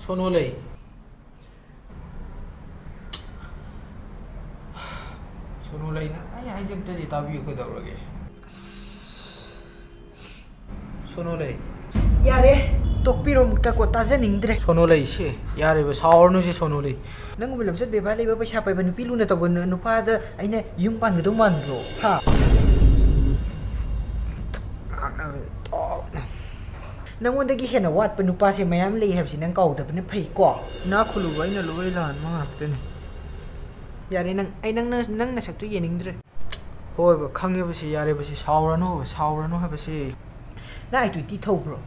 Sono lei. Sono lei na. Ay jagtadi tabiyo ko daw lagi. Sono lei. Yare. Tokpiro mukta ko tajaningdre. Sono lei si. Yare ba saorno si sono lei. Nang ulam sat beba leba paisa pai banu pilu na tawon nupa da aina yung pan gdo man bro. Ha. Nangondagi hena wat pa nupa si mayam lei habsi nang kau da bane phai ko. Na khulu ba ina loi lan mga tene. Yare nang ai nang na saktu yeningdre. Hoi ba khangye ba si yare ba si saurano ha ba si. Na ai tu ti thau bro.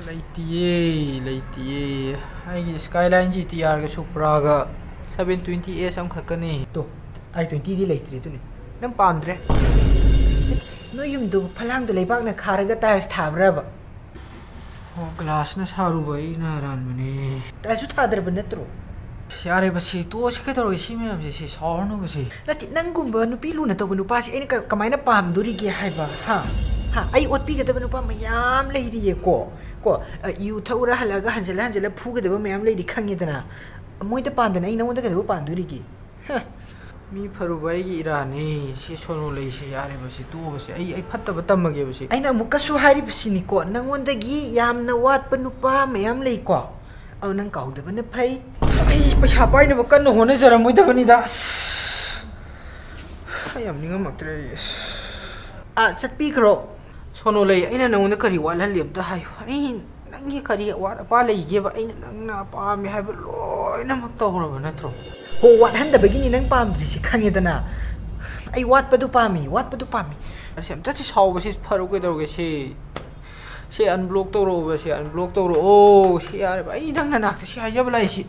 Leitiye ai Skyline GTR ga Supra ga 720S am khakani To i20 di leitri tu ni. nang pamdre No yum do phalang do leibak na kharaga tiles thabra ba. oh glass na saru bai na ran mane Ta su thadar ba natro. yare ba si to si ka toro si me am si saurno ba si Nati nangumba nu pilu na to nu pa si ai kamai na pam duri gi hai ba ha. Ha ai ot pi ga da nu pa mayam leiri ye ko yu thaura halaga hanjala phu ga da mayam leiri khangi dana moi ta pan dana ai na mo da ga pan duri gi ha mi pharu bai gi irani si sono lei si yare ba si to ba si ai phatta ba tamage ba si ai na muka su hari bisini ko nangonda gi yam na wat pa nu pa mayam lei ko au nang kau da ba na phai ai paisa pai na ba kan hona jara moi da bani da ai am ninga maktre chat pi kro sono lei aina nangona kari wala lep da hai ai nangi kari wa pa lei ge ba aina nangna pa mi hai ba loi na mak tawra ba natro ho wat han da begini nang pam dri si khange dana ai wat pa du pami asem ta ti saw ba si pharu ke dor ge si unblock tawro ba si unblock tawro oh si yare ba ai nangna nak si ai jab lai si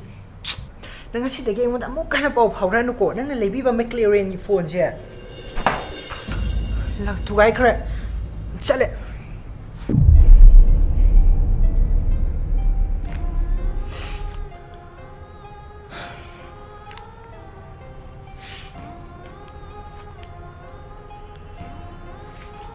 nang si da ge mo da mo kana pau phawra nu ko nang leibi ba McLaren gi phone se lak tu gai khre chale